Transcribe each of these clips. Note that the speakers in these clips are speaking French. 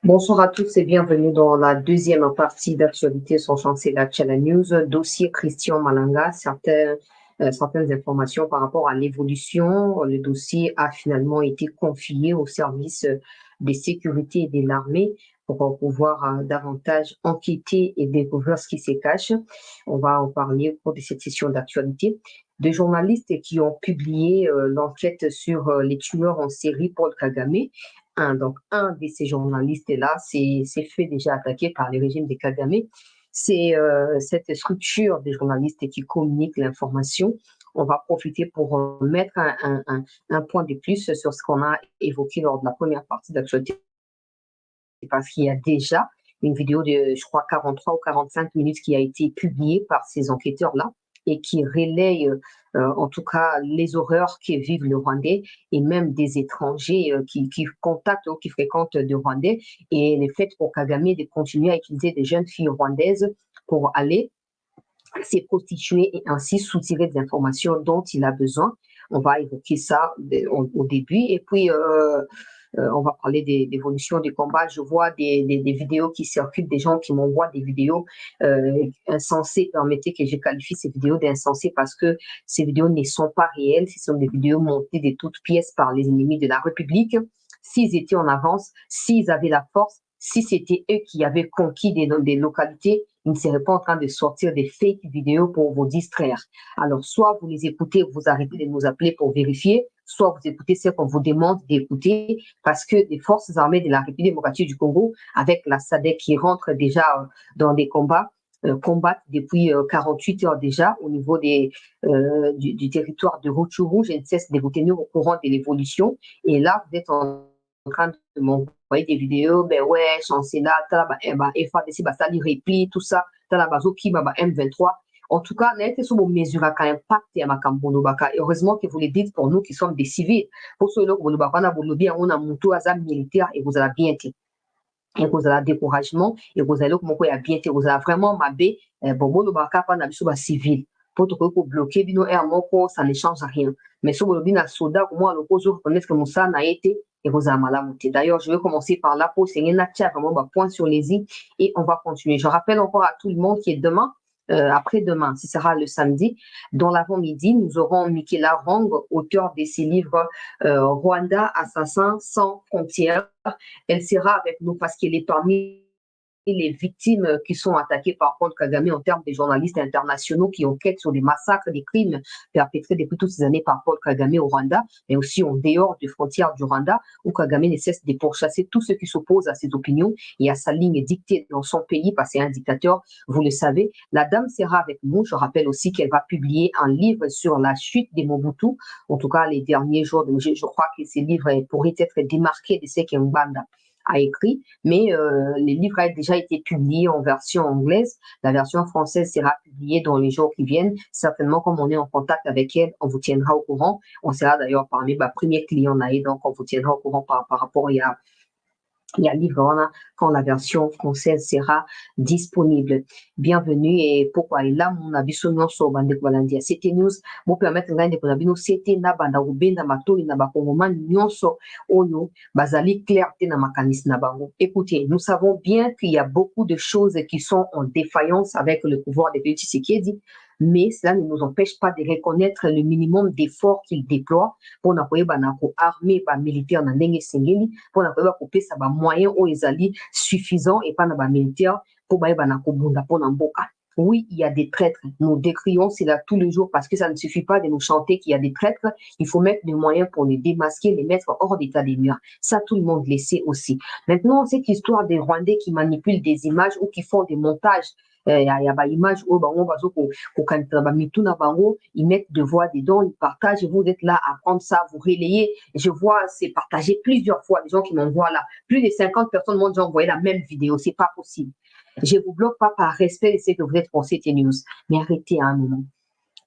Bonsoir à tous et bienvenue dans la deuxième partie d'actualité sur Chancel Channel News, dossier Christian Malanga, certaines informations par rapport à l'évolution. Le dossier a finalement été confié au service de sécurité et de l'armée pour pouvoir davantage enquêter et découvrir ce qui se cache. On va en parler au cours de cette session d'actualité. Des journalistes qui ont publié l'enquête sur les tueurs en série Paul Kagame. Donc, un de ces journalistes-là s'est fait déjà attaquer par le régime de Kagame. C'est cette structure des journalistes qui communiquent l'information. On va profiter pour mettre un point de plus sur ce qu'on a évoqué lors de la première partie d'actualité, parce qu'il y a déjà une vidéo de, je crois, 43 ou 45 minutes qui a été publiée par ces enquêteurs-là et qui relaye en tout cas les horreurs que vivent les Rwandais et même des étrangers qui contactent ou qui fréquentent des Rwandais, et le fait pour Kagame de continuer à utiliser des jeunes filles rwandaises pour aller se prostituer et ainsi soutirer des informations dont il a besoin. On va évoquer ça au début, et puis on va parler des évolutions des combats. Je vois des vidéos qui circulent, des gens qui m'envoient des vidéos insensées. Permettez que je qualifie ces vidéos d'insensées parce que ces vidéos ne sont pas réelles. Ce sont des vidéos montées de toutes pièces par les ennemis de la République. S'ils étaient en avance, s'ils avaient la force, si c'était eux qui avaient conquis des localités, ils ne seraient pas en train de sortir des fake vidéos pour vous distraire. Alors, soit vous les écoutez, vous arrêtez de nous appeler pour vérifier, soit vous écoutez ce qu'on vous demande d'écouter, parce que les forces armées de la République démocratique du Congo, avec la SADC qui rentre déjà dans des combats, combattent depuis 48 heures déjà au niveau du territoire de Rutshuru. Je ne cesse de vous tenir au courant de l'évolution. Et là, vous êtes en train de m'envoyer des vidéos, ben ouais, chancela, FADC, Basali, repli, tout ça, Talabazo, Kiba, M23. En tout cas, n'était sur mesure quand impact à Makambono Baka. Heureusement que vous le dites pour nous qui sommes des civils. Pour ceux qui ont bien, on a monté à militaire et vous allez bien été. Et vous avez découragement, et vous allez bien été, vous avez vraiment mabé, bon, bon, Baka, pas n'a civil. Pour te bloquer, bino air moko, ça ne change rien. Mais si vous avez un soldat, au moins, le cause, vous connaissez que Moussa n'a été, et vous avez mal à monter. D'ailleurs, je vais commencer par là pour c'est un vraiment point sur les i, et on va continuer. Je rappelle encore à tout le monde qui est demain, après-demain, ce sera le samedi, dans l'avant-midi, nous aurons Michaela Rong, auteur de ses livres Rwanda, assassin sans frontières. Elle sera avec nous parce qu'elle est parmi les victimes qui sont attaquées par Paul Kagame en termes de journalistes internationaux qui enquêtent sur des massacres, des crimes perpétrés depuis toutes ces années par Paul Kagame au Rwanda, mais aussi en dehors des frontières du Rwanda, où Kagame ne cesse de pourchasser tous ceux qui s'opposent à ses opinions et à sa ligne dictée dans son pays par ses indicateurs. Vous le savez, la dame sera avec nous. Je rappelle aussi qu'elle va publier un livre sur la chute des Mobutu. En tout cas, les derniers jours, je crois que ces livres pourraient être démarqués de ce qu'Mbanda a écrit, mais les livres ont déjà été publiés en version anglaise. La version française sera publiée dans les jours qui viennent. Certainement, comme on est en contact avec elle, on vous tiendra au courant. On sera d'ailleurs parmi les premiers clients, donc on vous tiendra au courant par rapport à il y a livre quand la version française sera disponible. Bienvenue, et pourquoi là mon avis sur bande Balandia. C'était news pour permettre de nous c'était na banda ubenda matori na bakongoma nyonso oyo bazali clarté na makanisi na bango. Écoutez, nous savons bien qu'il y a beaucoup de choses qui sont en défaillance avec le pouvoir de Félix Tshisekedi, mais cela ne nous empêche pas de reconnaître le minimum d'efforts qu'il déploie pour n'appuyer armée militaire na ndenge sengeli, pour n'appuyer kopesa ba moyens oyo ezali suffisant et pas na ba militaire pour bayeba na kobunda pour mboka. Oui, il y a des traîtres. Nous décrions cela tous les jours parce que ça ne suffit pas de nous chanter qu'il y a des traîtres. Il faut mettre des moyens pour les démasquer, les mettre hors d'état des lieux. Ça, tout le monde le sait aussi. Maintenant, cette histoire des Rwandais qui manipulent des images ou qui font des montages, il y a des images où ils mettent de voix dedans, ils partagent, vous êtes là à prendre ça, vous relayez. Je vois, c'est partagé plusieurs fois, des gens qui m'envoient là. Plus de 50 personnes m'ont déjà envoyé la même vidéo, c'est pas possible. Je vous bloque pas par respect de ce que vous êtes pour cette news, mais arrêtez à un moment.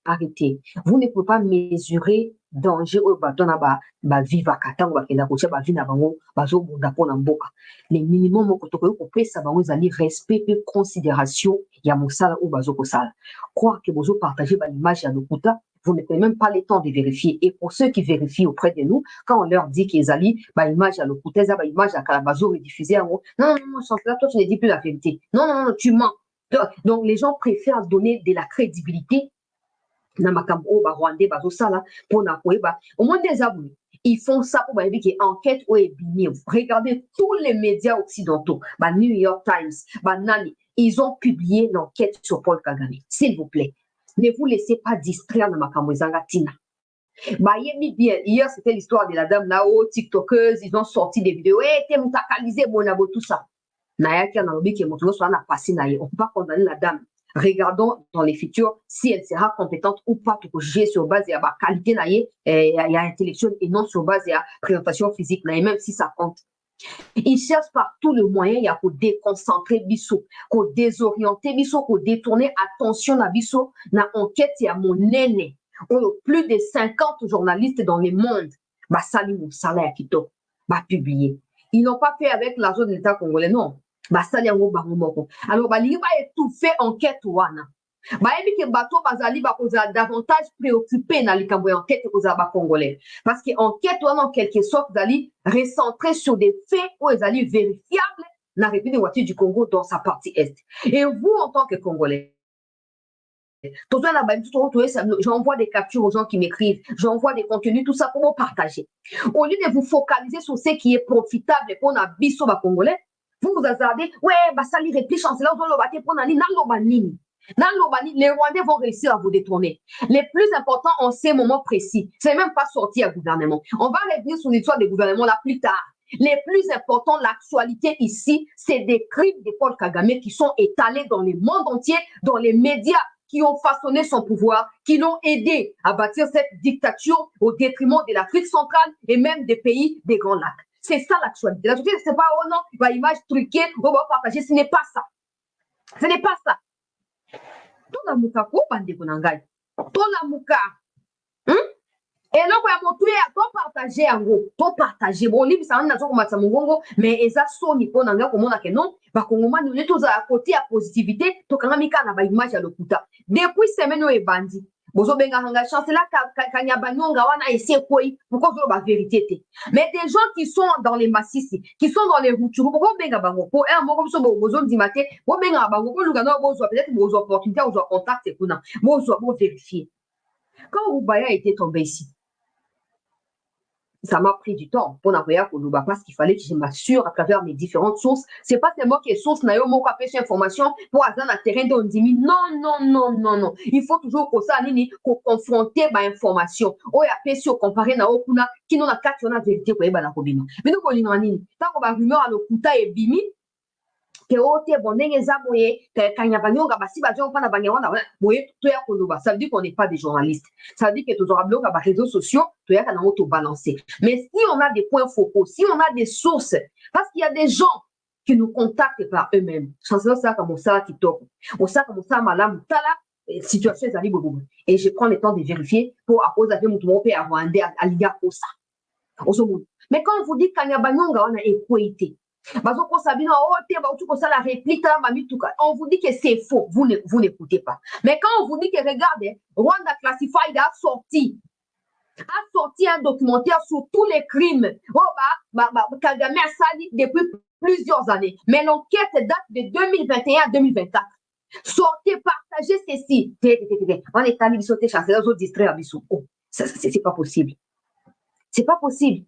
Arrêtez. Vous ne pouvez pas mesurer danger au bateau na ba viva kata ba kenda ko ba vina bango bazo bunda pona mboka. Les minimum ko to ko pesa bango zali respect et considération ya mosala ou bazo ko sala. Croire que bozo partager ba image ya lokuta vous ne prenez même pas le temps de vérifier. Et pour ceux qui vérifient auprès de nous, quand on leur dit qu'ils allient, image à l'Okuteza, image à Calabazo rediffusée, non, chancelier, toi, tu ne dis plus la vérité. Non, tu mens. Donc, les gens préfèrent donner de la crédibilité na makambo Rwandais bazosala pona koyeba au moins des abonnés. Ils font ça pour dire que enquête ou ebimi. Regardez tous les médias occidentaux, New York Times, Nani, ils ont publié l'enquête sur Paul Kagame. S'il vous plaît, ne vous laissez pas distraire na makambo zangatina. Bien, hier c'était l'histoire de la dame là-haut, TikTokeuse, ils ont sorti des vidéos, t'es moutakalisé, bonabo, tout ça. Nayaki analobi qui est montré soit na passé naïe. On peut pas condamner la dame. Regardons dans les futurs si elle sera compétente ou pas pour juger sur base de la qualité naïe et intellectuelle et non sur base de la présentation physique naïe, même si ça compte. Ils cherchent par tous les moyens pour déconcentrer Bisso, pour désorienter Bisso, pour détourner attention à Bisso. Na enquête, il y a mon aîné. Plus de 50 journalistes dans le monde, sali mon salaire qui top, publié. Ils n'ont pas fait avec l'argent de l'État congolais, non. Sali yango bango moko. Alors, li va étouffer enquête wana. Ebi ke bato bazali bakoza davantage préoccupé na likambo ya enquête koza ba congolais. Parce que enquête wana en quelque sorte zali recentré sur des faits ou ezali vérifiables na République du Congo dans sa partie est. Et vous en tant que Congolais, j'envoie des captures aux gens qui m'écrivent, j'envoie des contenus, tout ça pour vous partager. Au lieu de vous focaliser sur ce qui est profitable pour la biso ba congolais, vous vous hasardez, ça lui réplique chancelier, les Rwandais vont réussir à vous détourner. Les plus importants en ces moments précis, c'est même pas sorti à gouvernement. On va revenir sur l'histoire des gouvernements là plus tard. Les plus importants, l'actualité ici, c'est des crimes de Paul Kagame qui sont étalés dans le monde entier, dans les médias, qui ont façonné son pouvoir, qui l'ont aidé à bâtir cette dictature au détriment de l'Afrique centrale et même des pays des Grands Lacs. C'est ça l'actualité. L'actualité, c'est pas, oh non, image truquée, on va partager. Ce n'est pas ça. Ce n'est pas ça. Tout la mouka, ko bande konangai. Tout la mouka. Et là, on va partager en gros. Tout partager. Bon, libre, ça, on a toujours matza mongongo, mais eza soni ko nanga ko mona ke non. Bakongoma nous tous à côté à positivité, to kanga mika na ba image à l'okuta. Depuis semaine o ebandi. Bozo benga hanga chance là kanya banyonga wana essayer koi pourquoi zo ba vérité té. Mais des gens qui sont dans les massifs, qui sont dans les routes, pourquoi benga bango pour un mot comme ça bozo dimate, bo benga bango ko lugano bozo peut-être bozo opportunité bozo contact kuna. Bozo bo vérifier. Quand Oubaya était tombé ici, ça m'a pris du temps pour n'avoir Koluba parce qu'il fallait que je m'assure à travers mes différentes sources. C'est pas seulement que source n'a eu mon capé sur information pour avoir un terrain d'on dit non. Il faut toujours que ça nini qu'on confronter ba information. O ya pesi au comparer na okuna qui non a quatre na vérité ko eba na kobina. Mais nous ko lino nini. Tant qu'on va rumeur à l'okuta et bimi que ote bonenge za boye kanya banyonga basi bajo mpana banyawana boye to ya koluba. Ça veut dire qu'on n'est pas des journalistes. Ça veut dire que tous aura bloqué les réseaux sociaux to ya kana auto balancer. Mais si on a des points focaux, si on a des sources, parce qu'il y a des gens qui nous contactent par eux-mêmes. Chancelier ça comme ça TikTok. Ou ça comme ça malam tala situation ezali bobo. Et je prends le temps de vérifier pour à cause de mon monde à Rwanda à liga pour ça. Mais quand on vous dit kanya banyonga on a équité. On vous dit que c'est faux, vous n'écoutez pas. Mais quand on vous dit que regardez, Rwanda Classified a sorti un documentaire sur tous les crimes. Kagame a sali depuis plusieurs années. Mais l'enquête date de 2021 à 2024. Sortez, partagez ceci. On est allé sauter chasser les autres distraits à Bissou. Oh, c'est pas possible. C'est pas possible.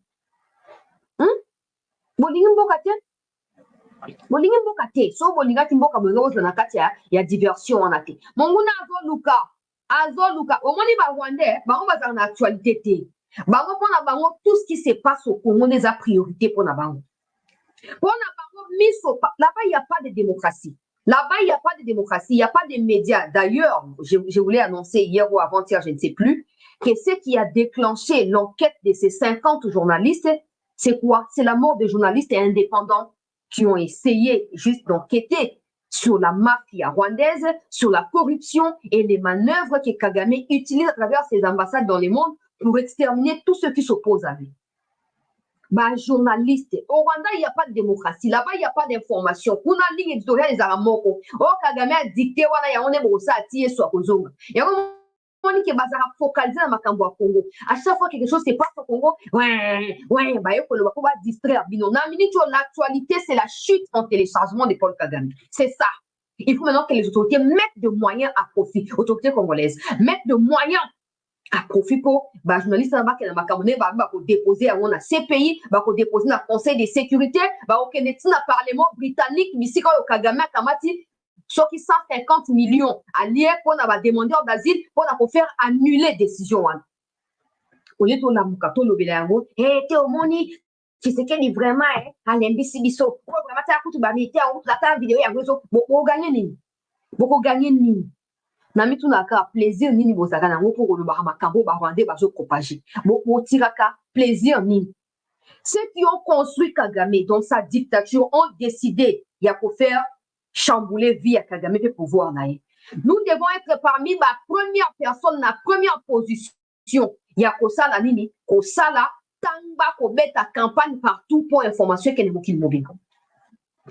Bolingi mboka te so bolinga ti mboka bozo na kati ya diversion wana te monguna azoluka omoni ba Rwandais bango bazala na actualité te bango pona bango tout ce qui se passe au Congo n'est a priorité pona bango miso là-bas il y a pas de démocratie. Là-bas, il n'y a pas de démocratie, il n'y a pas de médias. D'ailleurs, je voulais annoncer hier ou avant-hier, je ne sais plus, que ce qui a déclenché l'enquête de ces 50 journalistes, c'est quoi? C'est la mort des journalistes indépendants qui ont essayé juste d'enquêter sur la mafia rwandaise, sur la corruption et les manœuvres que Kagame utilise à travers ses ambassades dans le monde pour exterminer tous ceux qui s'opposent à lui. Journaliste. Au Rwanda, il n'y a pas de démocratie. Là-bas, il n'y a pas d'information. On a ligne éditoriale des Aramoko. Oh, Kagame a dicté, voilà, on est bon, ça, tiye, soit kozonga. qui bazara focaliser dans makambo à Congo. À chaque fois que quelque chose se passe au Congo, ouais, bah on va distraire bino. Na minute l'actualité, c'est la chute en téléchargement de Paul Kagame. C'est ça. Il faut maintenant que les autorités mettent de moyens à profit, autorités congolaises, mettent de moyens à profit pour les journalistes qui sont déposer à la CPI, déposer dans le Conseil de sécurité, dans le Parlement britannique, ici quand le Kagame a kamati, sur qui 150 millions alliés pour demander d'asile pour faire annuler décision. Au lieu de la mukato lobelango, t'es au moni, tu sais qu'elle est vraiment à l'embissi biso. Vraiment, tu as coupé ba mité à la vidéo ya gozo, beaucoup gagner ni. Beaucoup gagner ni. Nami tunaka plaisir nini bozaka nango pour koloba makambo ba rwandais bazo propager. Beaucoup tiraka plaisir ni. Ceux qui ont construit Kagame dans sa dictature ont décidé il y a pour faire chambouler vie à Kagame et pouvoir naïe. Nous devons être parmi la première personne, la première position. Il y a Kosala Nini, Kosala, Tamba, Kobeta, campagne partout pour information qu'elle est mobile.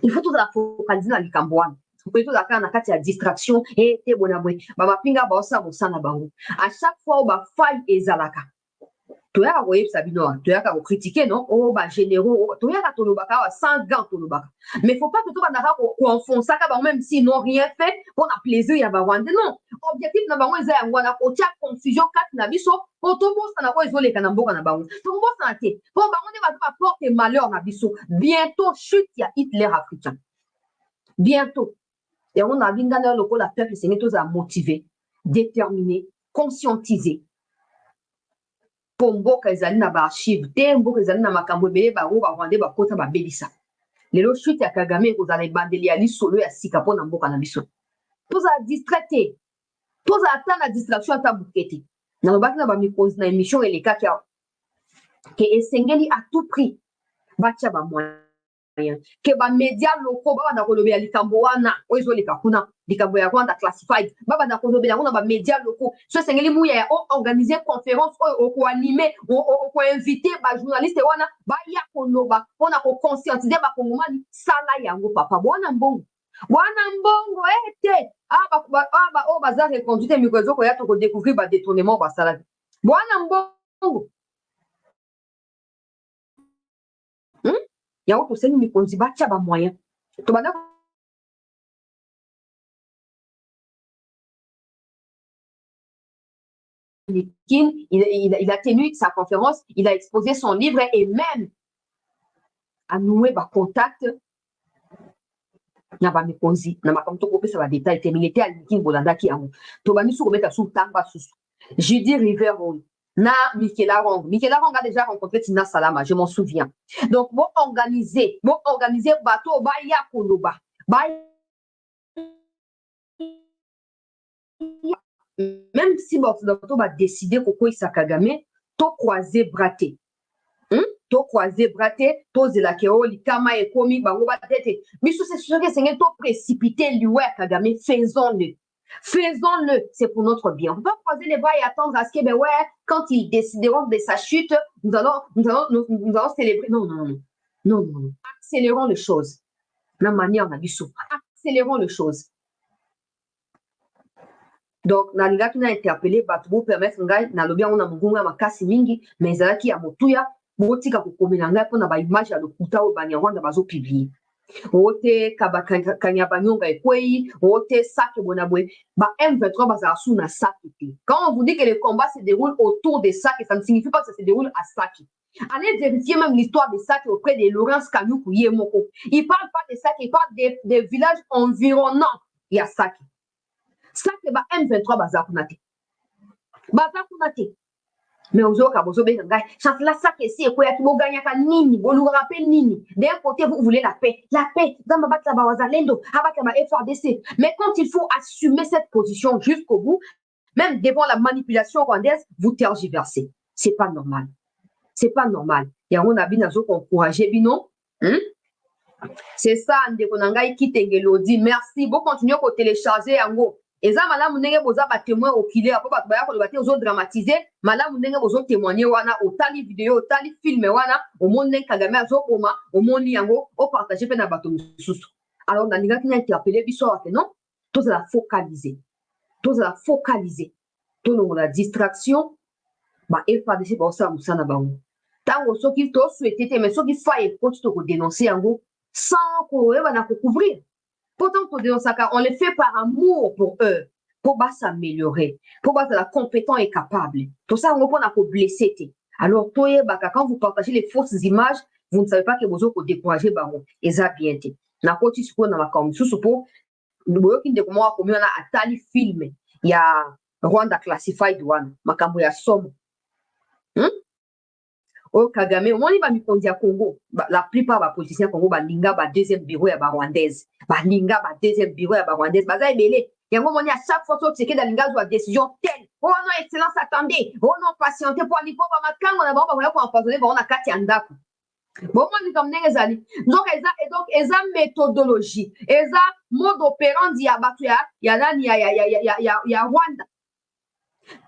Il faut tout la focaliser dans les Cambouanes. Il faut tout la faire dans la distraction et te bonaboué. Baba pinga baosa bosana bango. À chaque fois, on va faille et zalaka. Tu as voyé Sabino, tu as critiqué, non? Oh, bah, généraux, tu as tolobaka, sans gants tolobaka. Mais il ne faut pas que tu vas enfoncer ça, même s'ils n'ont rien fait, pour un plaisir, il y a Rwanda. Non. Objectif, n'a pas eu un confusion, 4 nabiso, pour tout le monde, ça n'a pas isolé Kanambo, Kanabao. Tout le monde s'en a été. Pour on va porter malheur, nabiso. Bientôt, chute, il y a Hitler africain. Bientôt. Et on a vu dans le local, la peuple, c'est tous à motiver, déterminer, conscientiser. Pour mboka ezali na ba archive te mboka ezali na makambo ebele bango barwandais bakota babelisa lelo chute ya Kagame ekozala ebandeli ya lisolo ya sika mpo na mboka na biso tozala distraite tozala ata na distraction ata buke te nalobaki na bamikonzi na émission elekaki awa ke esengeli à tout prix batia bamoyen ke bamédia locaux babanda kolobela likambo wana oyo ezoleka kuna likambo ya Rwanda classified babanda kolobela yango na bamédia locaux so esengeli muya ya organiser conférence oyo okoanime okoinvite bajournaliste wana baya koloba mpona kokonscientize bakongomani sala yango papa bwana mbongo ete oyo baza reconduite mikro ezokoya tokodécouvrir badétournement basalaki bwana mbongo yango tosengi mikonzi batia bamoyen tobanda il a tenu sa conférence, il a exposé son livre et même a noué contact na ba mikonzi na makambo tokopesa ba détail te milité à Likin bolandaki yango tobandi su kometa su tamba susu Judy Riveron na Michaela Rong a déjà rencontré Tina Salama, je m'en souviens. Donc bon organiser bateau baya koloba même si bato va décider koko isa Kagame to croiser braté to croiser braté to zelake o likama ekomi bango ba tete biso c'est sûr que c'est to précipiter lui Kagame faisons-le, c'est pour notre bien. On ne peut pas croiser les bras et attendre à ce que, ben ouais, quand ils décideront de sa chute, nous allons célébrer. Non. Accélérons les choses. La manière n'a accélérons les choses. Donc, naliga qui n'a interpellé, pour permettre ngai na lobia on a mugunga makasi mingi, mais zalaki ya motuya, botika kokomela ngai pona ba image ya lokuta o banyarwanda bazo publier. Ote Kanyabanyonga ekwei, ote Sake Bonabwe, M23 bazarasu na Sake. Quand on vous dit que le combat se déroule autour de Sake, ça ne signifie pas que ça se déroule à Sake. Allez vérifier même l'histoire de Sake auprès de Laurence Kanyuku Yemoko. Il ne parle pas de Sake, il parle des villages environnants. Il y a Sake. Sake M23 bazarakunate. Mais ozoka bozobe ngai chante la ça que c'est quoi ya kiboganya ka nini bolu rappel nini d'un côté vous voulez la paix dans ma batla bawazalendo abaka ma FRDC mais quand il faut assumer cette position jusqu'au bout même devant la manipulation rwandaise vous tergiversez c'est pas normal et on a bien encourager bino c'est ça ndeko nangai kitengelo dit merci beaucoup continuer ko télécharger yango eza malamu ndenge boza ba témoin oculaire po bato baya koloba te ozo dramatiser malamu ndenge bozo témoigner wana otali vidéo otali film wana omoni ndenge Kagame azokoma omoni yango opartage pe na bato mosusu alors nalingaki na interpeller biso wake non tozala focaliser to la distraction ba FARDC ba osala mosala na bango ntango soki tosouete te mais soki fa ekoti tokodénonce yango sans koyeba na kocouvrir pourtant todénonçaka on le fait par amour pour eux pour s'améliorer pour bazala compétent et capable tosala yango mpona koblesse te alors toyebaka quand vous partagez les fausses images vous ne savez pas que bozo kodécourager bango eza bien te nakoti sikoyo na makambo mosusu mpo boyoki ndeko moko akomi wana atali filme ya Rwanda classified wana makambo ya somo oyo Kagame omoni bamikonzi ya Congo la plupart bapoliticien ya Congo balinga ba deuxième bureau ya barwandaise balinga ba deuxième bureau ya barwandaise baza ebele yango omoni à chaque fois so Tshisekedi alinga azwa décision telle oh non excellence attendez oh non patiente po alipo bamakango na bango bakoya koempoisonne bango na kati ya ndako bomoni comme ndenge ezali donc eza méthodologie eza mode opérandi ya bato ya nani ya Rwanda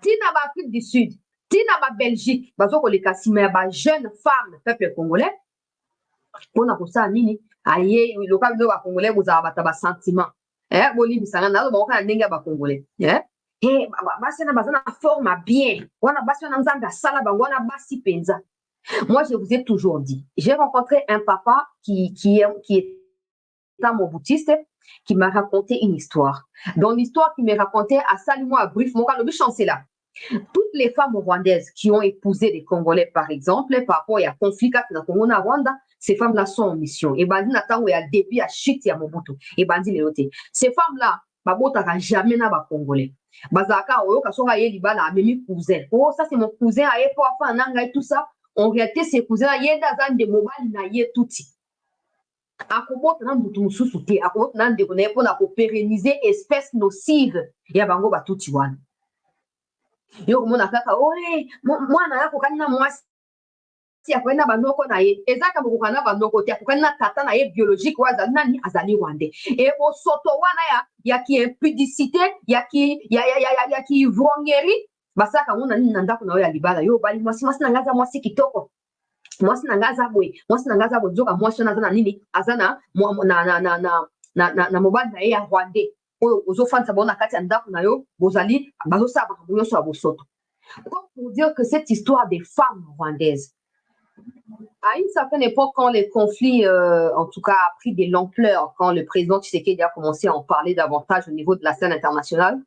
tina ba Afrique du Sud tina ba Belgique bazokoleka nsima ya ba jeune femme peuple congolais mpona kosala nini aye loka bino bacongolais bozala bato ya basentiment bolimbisanga nazo bango kaka ndenge ya bacongolais basi wana baza na forme bien wana basi wana nzambe asala bango wana basi mpenza. Moi, je vous ai toujours dit, j'ai rencontré un papa qui est un moboutiste qui m'a raconté une histoire. Dans l'histoire qu'il m'a raconté à Salimo, à Brief, mon le chancelier là. Toutes les femmes rwandaises qui ont épousé des Congolais, par exemple, par rapport à conflit dans le Congo, na Rwanda, ces femmes-là sont en mission. Et bandi n'attend où il y a début à chute à Mobutu. Et bandi les autres. Ces femmes-là, babotaka jamais na ba Congolais. Bazaka oyo kasoka ye libala amemi cousin. Oh, ça c'est mon cousin, aye po afa nanga et tout ça. En réalité, ces cousins, yenda zande mobali na ye tuti. Akobota na mutu mususu te, akobota na ndeko na ye mpona kopérenniser espèce nocive ya bango batuti wana. Yo komona kaka oye mwana ya kokani na mwasi akokani na banoko na ye ezaka bokokani na banoko te akokani na tata na ye biologique oyo azali nani azali rwandais e bosoto wana ya kiimpudicité ya kiivrongerie basalaka ngo na nini na ndako na oyo ya libala yo obali mwasi na ngai aza mwasi kitoko mwasi na ngai aza boye mwasi na ngai aza boye nzoka mwasi wana aza na nini aza na mobali na ye ya rwandais oyo ozofandisa bango na kati ya ndako na yo bozali bazosala makambo nyonso ya bosoto. Comme pour dire que cette histoire des femmes rwandaises à une certaine époque quand les conflits en tout cas a pris de l'ampleur quand le président Tshisekedi a commencé à en parler davantage au niveau de la scène internationale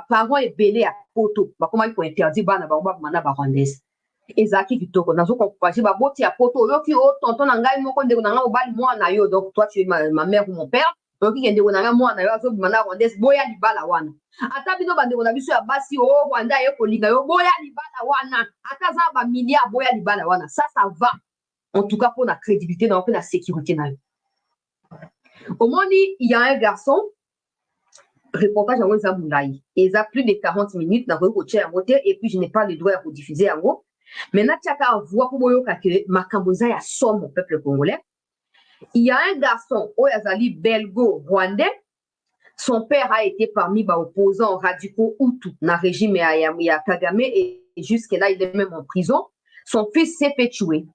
parents ebele ya poto bakomaki kointerdire bana bango babima na barwandaise ezalaki kitoko nazokompager baboti ya poto oyoki o tonton na ngai moko ndeko na ngai mobali mwana yo donc toi tu es ma mère ou mon père oyoki ke ndeko na ngai mwana yo azobima na rwandaise boya libala wana ata bino bandeko na biso ya basi o rwanda ye kolinga yo boya libala wana ata aza bamilliard boya libala wana ça va en tout cas pour la crédibilité na mpe na sécurité na yo omoni il y a un garçon reportage yango eza molai eza plus de 40 minutes nakoki kotia yango te et puis je n'ai pas le droit ya kodiffuser yango mais natiaka voix mpo boyoka ke makambo eza ya somo peuple congolais. Il y a un garçon oyo azali belgo-rwandais. Son père a été parmi opposants radicaux Hutu na régime ya Kagame et jusque-là il est même en prison. Son fils s'est fait tuer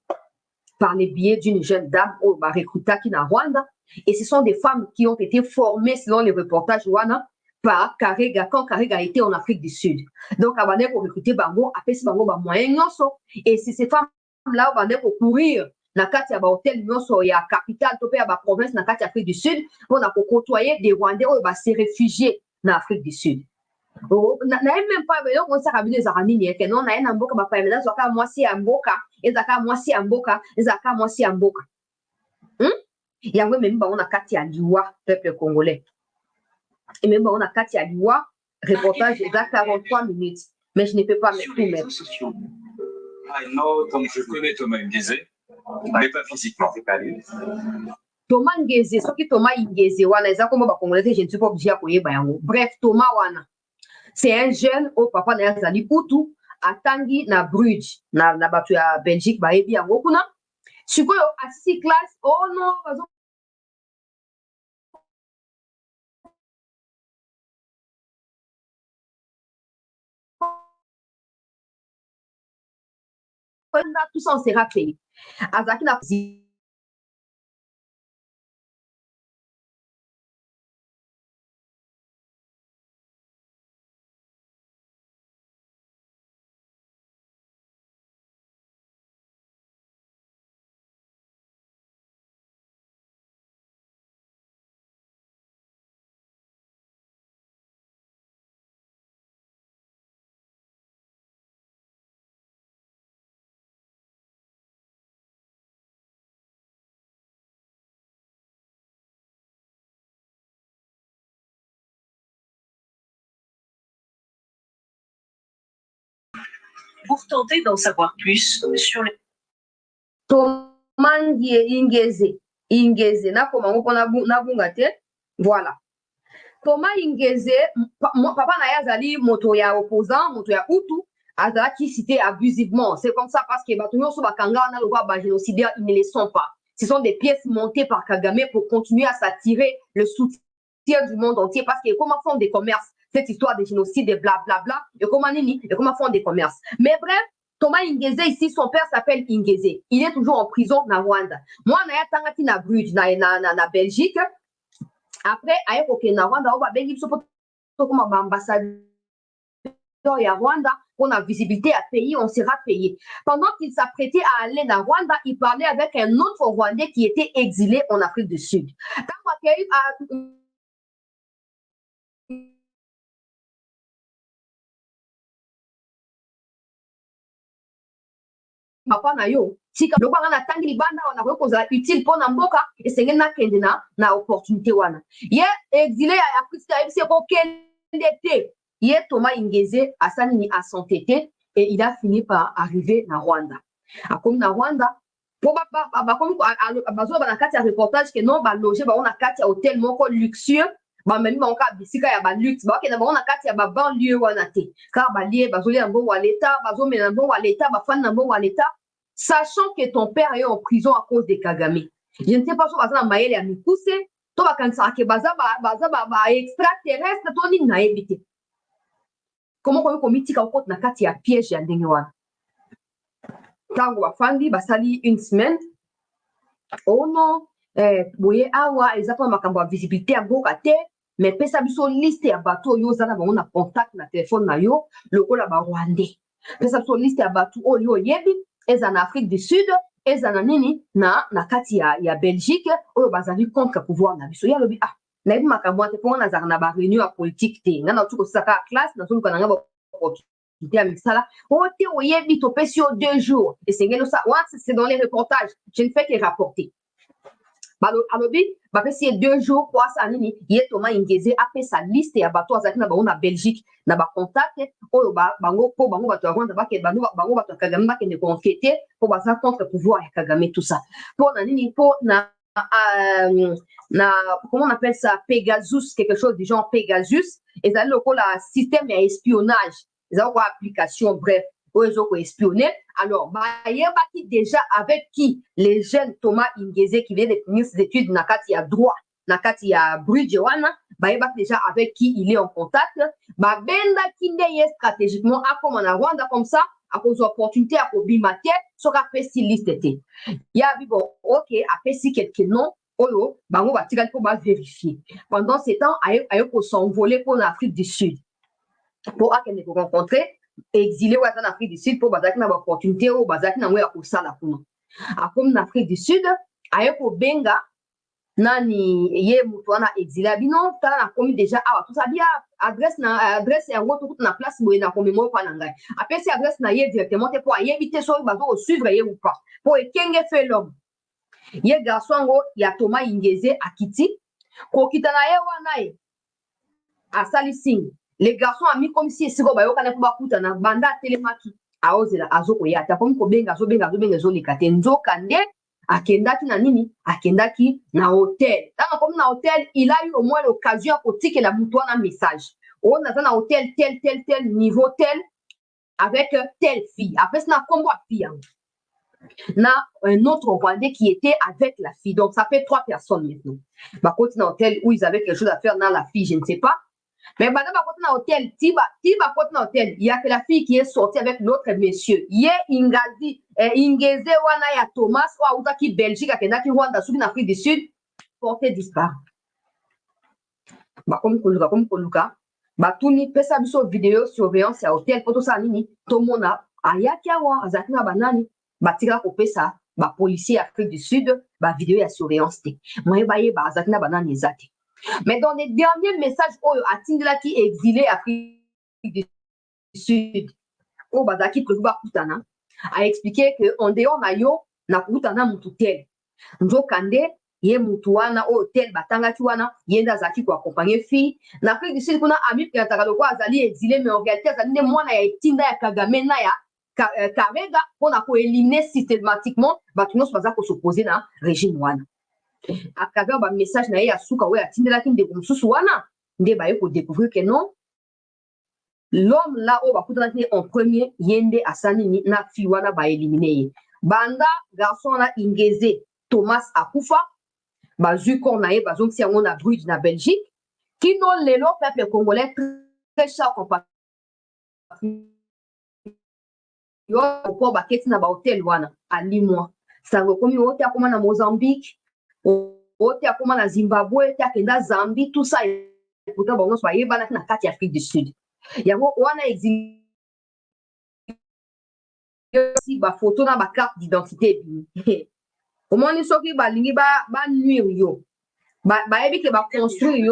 par les biais d'une jeune dame au Recruta qui na Rwanda. Et ce sont des femmes qui ont été formées selon les reportages Wana par Karega quand Karega était en Afrique du Sud. Donc abandé pour recruter bango apesi bango ba moyen nyonso et c'est ces femmes là abandé pour courir na kati ya ba hôtel nyonso ya capitale to pe ya ba province na kati ya Afrique du Sud pour na côtoyer des Rwandais oyo ba se réfugiés na Afrique du Sud. Na même pas mais on ça kabine za nini yake non na ena mboka ba pa mena zaka mwasi ya mboka ezaka mwasi ya mboka ezaka mwasi ya mboka. Yango même ba on na kati ya liwa peuple congolais. Et même on a kati ya liwa reportage eza 43 minutes mais je ne peux pas me mettre. Non, comme je connais Thomas Ngeze, mais pas physiquement. Thomas Ngeze, soki Thomas Ngeze wana eza kombo ba congolais je ne suis pas obligé ya koyeba yango. Bref, Thomas wana c'est un jeune au papa na yazali Hutu atangi na Bruges na bato ya Belgique bayebi yango kuna sikoyo asisi classe oh non bazo tout ça on sera payé azaki na Pour tenter d'en savoir plus sur les... Thomas Ingeze na koma ngoko na bungate voilà. Thomas Ingeze papa na yazali moto ya opposant moto ya Hutu azala qui cité abusivement, c'est comme ça parce que batonyo so bakanga na loi ba génocidaires, ils ne les sont pas. Ce sont des pièces montées par Kagame pour continuer à s'attirer le soutien du monde entier parce que comment font des commerces cette histoire de génocide et blablabla et comment font des commerces. Mais bref, Thomas Ingeze ici, son père s'appelle Ingeze. Il est toujours en prison na Rwanda. Moi, na ya tangati na Bruges, na Belgique. Après, aye koke na Rwanda, oba bengi biso poto comme ambassadeur ya Rwanda, on a visibilité à payer, on sera payé. Pendant qu'il s'apprêtait à aller na Rwanda, il parlait avec un autre Rwandais qui était exilé en Afrique du Sud. Papa na yo tika lokwa na tangi libanda wana ko koza utile pona mboka esengeli na kende na opportunité wana ye exilé ya Afrique ya bise ko kende te ye Thomas Ingeze asani ni a s'entêter et il a fini par arriver na Rwanda. Akomi na Rwanda po ba komi bazo ba na kati ya reportage que non ba loger ba ona kati ya hôtel moko luxueux ba memi ba onka bisika ya ba luxe ba kenda ba ona kati ya ba banlieue wana te car ba lié bazo lia mbongo wa l'état bazo mena mbongo wa l'état ba fan na mbongo wa l'état. Sachant que ton père est en prison à cause de Kagame. Je ne sais pas si tu vas maïle à Mikousse, tu vas quand ça que baza extraterrestre, tu n'as pas évité. Comment on peut dire qu'on a kati ya piège ya ndengwa. Tango afandi basali une semaine. Oh non, boye awa ezapa makambo ya visibilité ya mboka te, mais pesa biso liste ya bato yo zana bango na contact na téléphone na yo, lokola ba Rwandais. Pesa biso liste ya bato oyo yebi. Eza en Afrique du Sud, eza na nini na kati ya Belgique oyo bazali contre pouvoir na biso ya lobi na yebi makambo te pona za na ba réunion politique te ngana tuko saka classe na soluka na ngaba opportunité ya misala o te o yebi to pesio 2 jours et ça c'est dans les reportages je ne fais que rapporter alobi bapesi 2 jours kwa sa nini ye Thomas Ingeze apesa sa liste ya bato azaki na bango na Belgique na ba contact oyo bango po bango bato ya Rwanda bango bato ya Kagame bakende ko enquêter po baza contre pouvoir ya Kagame tout ça po na nini po na comment on appelle ça Pegasus quelque chose du genre Pegasus ezali lokola système ya espionnage ezali kwa application bref oyo ko espionner alors bayebaki déjà avec qui les jeunes Thomas Ingeze qui vient de finir ses études na kati ya droit na kati ya Bruges wana bayebaki déjà avec qui il est en contact babenda kinde ye stratégiquement akoma na Rwanda comme ça à cause d'opportunité à kobima te soka pesi liste te ya bi bon OK apesi quelques noms oyo bango batikali po ba vérifier pendant ce temps ayo ko s'envoler pour l'Afrique du Sud pour akende ko rencontrer exilé ou en Afrique du Sud pour bazaki na opportunité ou bazaki na ngoya kusala kuna akomi na Afrique du Sud aye ko benga nani ye mutu wana exilé bino tala na komi déjà awa tout ça bien adresse ya ngoto tout na place boye na komi mo pa na ngai apesi adresse na ye directement te pour yebite so bazo suivre ye ou pas pour ekenge fait l'homme ye garçon ngo ya Thomas Ingeze akiti ko kitana ye wana ye asali signe. Les garçons ont mis comme si c'est quoi bayoka na kuba kuta na banda telemaki aozela azoko ya ta comme ko benga zo likate nzoka nde akendaki na nini akendaki na hôtel dans comme na hôtel il a eu au moins l'occasion pour tirer la mutu na message on a na hôtel tel niveau tel avec telle fille après ça na combo fille na un autre Rwandais qui était avec la fille donc ça fait 3 personnes maintenant bah côté na hôtel où ils avaient quelque chose à faire dans la fille je ne sais pas. Mais madame a côté dans hôtel, tiba côté dans hôtel, il y a que la fille qui est sortie avec l'autre monsieur. Ye Ingazi, Ingeze wana ya Thomas ou utaki Belgique akenda ki Rwanda sous l'Afrique du Sud, porté disparu. Ba comme koluka, ba tuni pesa biso vidéo surveillance ya hôtel poto sa nini, tomona ayaki awa azaki na banani, ba tira ko pesa ba policier Afrique du Sud, ba vidéo ya surveillance te. Moye ba ye ba azaki na banani ezate. Mais dans les derniers messages, Atindela qui est exilé à Afrique du Sud, Bazaki Kutana, a expliqué qu'en dehors Nayo, na Kutana Mututel. Njo Kande, ye Mutuana, hôtel, Batanga Tuana, Yenda Zaki pour accompagner fille. En Afrique du Sud, on a ami qui a azali exilé, mais en réalité, azali ne mwana ya etinda ya Kagame na ya Karega pour éliminer systématiquement bato nyonso baza s'opposer na régime wana. À travers ba message na ye ya suka oyo atindelaki ndeko mosusu wana nde baye découvrir que non, l'homme là oyo bakutanaki en premier ye nde asali na fi wana baélimine ye. Banda garçon wana Ingeze Thomas akufa bazwi corps na ye bazongisi yango na Bruges na Belgique kino lelo peuple congolais très cher compatriote po baketi na bahotel wana alimwa sango komi ote akoma na Mozambique ote akoma na Zimbabwe te akenda Zambie tout ça pourtant bango so bayebanaki na kati ya Afrique du Sud yango wana exili bafoto na bacarte d'identité omoni soki balingi banuire yo bayebi ke baconstruire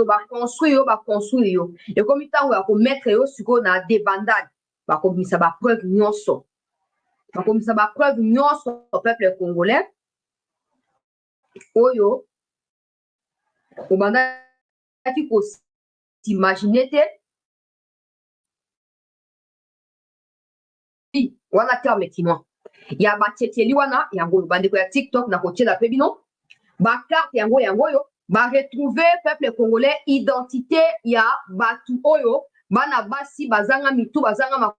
yo ekomi ntango ya komettre yo sikoyo na débandade bakomisa bapreuve nyonso peuple congolais oyo obandaki kosimagine te wana terme kinois ya batietieli wana yango bandeko ya TikTok na kotiela pe bino bakarte yango yo baretrouve peuple congolais identité ya batu oyo bana basi bazanga mitu bazanga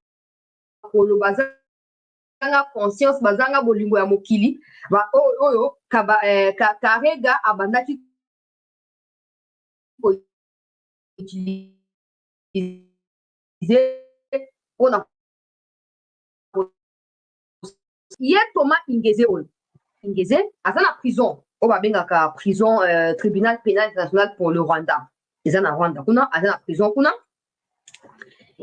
makolo bazanga conscience bazanga bolingo ya mokili oyo Karega abandaki mpona ye Thomas Ingeze oyo Ingeze aza na prison oyo babengaka prison tribunal pénal international pour le Rwanda eza na Rwanda kuna aza na prison kuna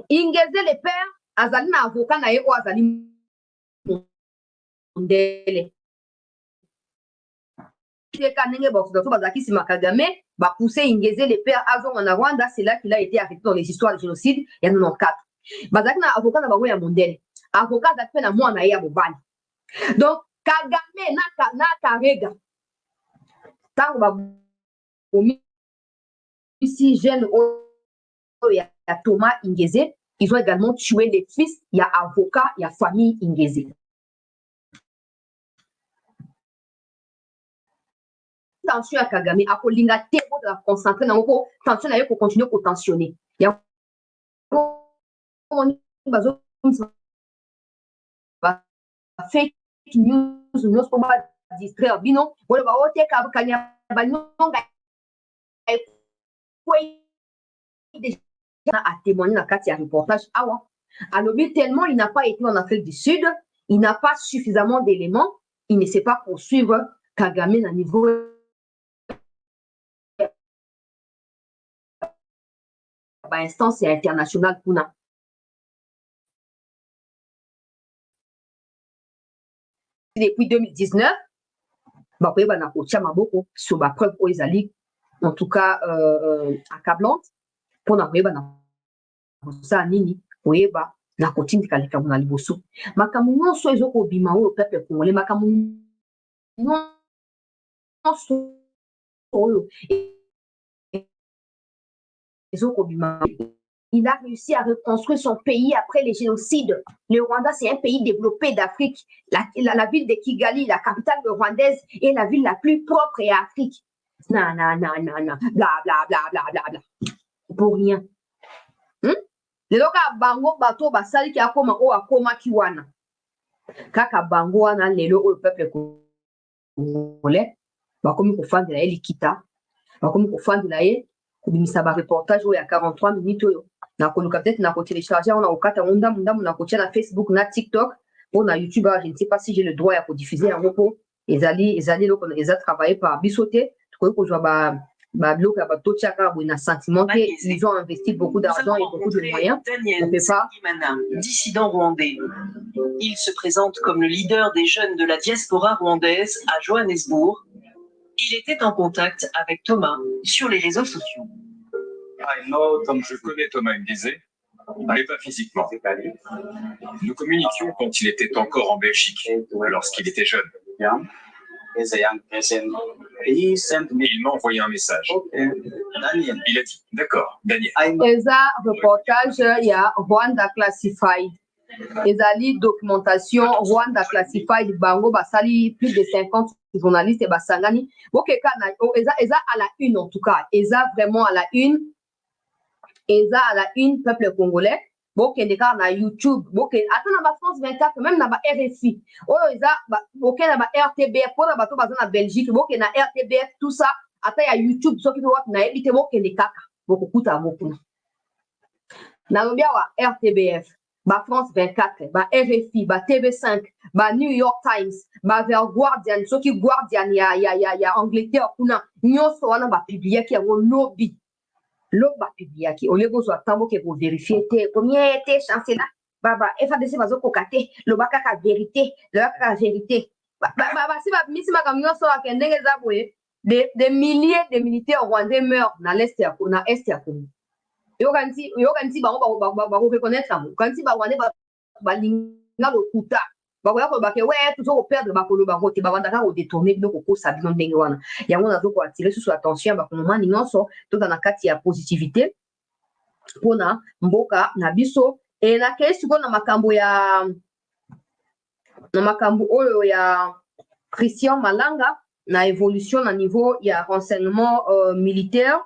Ingeze le père azali na avocat na ye oyo azali mondele teka ndenge bato bazalaki nsima Kagame bapousse Ingeze le père azonga na Rwanda. C'est là qu'il a été arrêté dans les histoires de génocide ya 94 bazalaki na avocat na bango ya mondele avocat azalaki mpe na mwana na ye ya mobali. Donc Kagame na Karega ntango babomisi jeune oyo ya Thomas Ingeze, ils ont également tué les fils ya avocat ya famille Ingeze. Tension ya Kagame akolinga te kozala concentré nango po tension na ye kocontinue kotensionne yango fake news nyonso po badistraire bino oyo baoteka kanya banyonga a témoigné dans le reportage awa alobi tellement il n'a pas été en Afrique du Sud, il n'a pas suffisamment d'éléments, il ne sait pas poursuivre Kagame à niveau instance internationale kuna. Depuis 2019 bakoyeba na kotia maboko sur bapreuve oyo ezali en tout cas accablante mpona koyeba na kosala nini koyeba na kotindika likambo na liboso makambo nyonso ezokobima oyo peuple congolais makambo nyonso oyo ezokobima. Il a réussi à reconstruire son pays après les génocides. Le Rwanda, c'est un pays développé d'Afrique. La ville de Kigali, la capitale rwandaise, est la ville la plus propre et Afrique. Non, bla, bla, bla, bla, bla, bla. Pour rien. Les loka bango bato basali ki akoma o akoma kiwana. Kaka bango wana lelo o peuple congolais, bakomi kofandela ye likita, bakomi kofandela ye kubimisa ba reportage oyo ya 43 minutes oyo. Na koluka peut-être na télécharger on a okata onda mundamu na kotia na Facebook na TikTok ou na YouTube. Je ne sais pas si j'ai le droit à diffuser en repos. Ezali loko eza travaillé par bisoté ko ko jwa ba bloc ba tochaka bo na sentiment que ils ont investi beaucoup d'argent et beaucoup de moyens. On peut pas. Dissident rwandais. Il se présente comme le leader des jeunes de la diaspora rwandaise à Johannesburg. Il était en contact avec Thomas sur les réseaux sociaux. Je connais Thomas Ingeze, mais pas physiquement. Nous communiquions quand il était encore en Belgique, lorsqu'il était jeune. Il m'a envoyé un message. Il a dit, d'accord, Daniel. Eza reportage ya Rwanda Classified. ezali documentation Rwanda Classified bango basali plus de 50 journalistes et basangani bokeka na eza à la une en tout cas eza vraiment à la une peuple congolais bokende kaka na YouTube bokende ata na ba France 24 même na ba RFI oyo eza bokende na ba RTBF mpona bato baza na Belgique bokende na RTBF tout ça ata ya YouTube soki mpe wapi nayebi te bokende kaka bokokuta yango kuna nalobi awa RTBF ba France 24 ba RFI ba TV5 ba New York Times ba Ver Guardian soki Guardian ya Angleterre kuna nyonso wana bapubliaki yango lobi bapubliaki olie kozwa ntango ke koverifie te combien te chancela baba FADC bazokoka te loba kaka vérité basi bamisi makambo nyonso ake ndenge eza boye des milliers de militaires rwandais meurent na est ya Congo yokanisi bango bakoreconnaître yango kanisi barwandais balinga lokuta bakoya koloba ke we tozokoperdre bakoloba yango te babandaka kodetourne biloko kokosa bino ndenge wana yango nazokoatire susu attention ya bakongomani nyonso toza na kati ya positivité mpona mboka na biso e nakei sikoyo na makambo oyo ya Christian Malanga na évolution na niveau ya renseignement militaire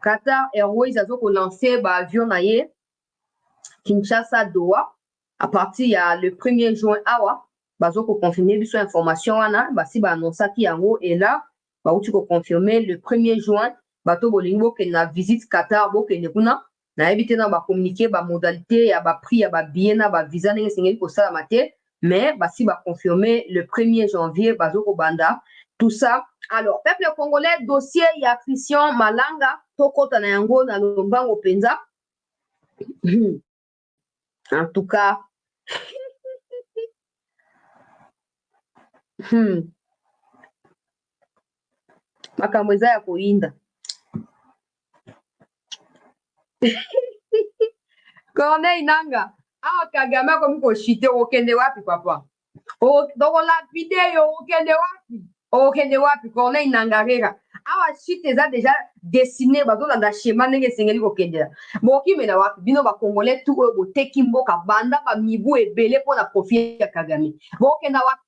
Qatar Airways azokolancer baavion na ye Kinshasa Doha à partir ya le 1er juin awa bazokoconfirme biso information wana basi baannonsaki yango et là bauti koconfirme le 1er juin bato bolingi bokende na visite Qatar bokende kuna nayebi te na bacommuniqué bamodalité ya baprix ya babillet na bavisa ndenge esengeli kosalama te mais basi baconfirme le 1er janvier bazokobanda tout ça. Alors, peuple congolais, dossier ya Christian Malanga, tokota na yango na lombango penza. En tout cas, makambo eza ya koyinda. Corneille Nanga, awa Kagame akomi koshite okende wapi papa? Dokolapide yo okende wapi? okende wapi Corneille Nangarera awa shit eza déjà dessiné bazolanda schéma ndenge esengeli kokendela bokimela wapi bino bakongolais tu oyo boteki mboka banda bamibu ebele mpona profit ya Kagame bokenda wapi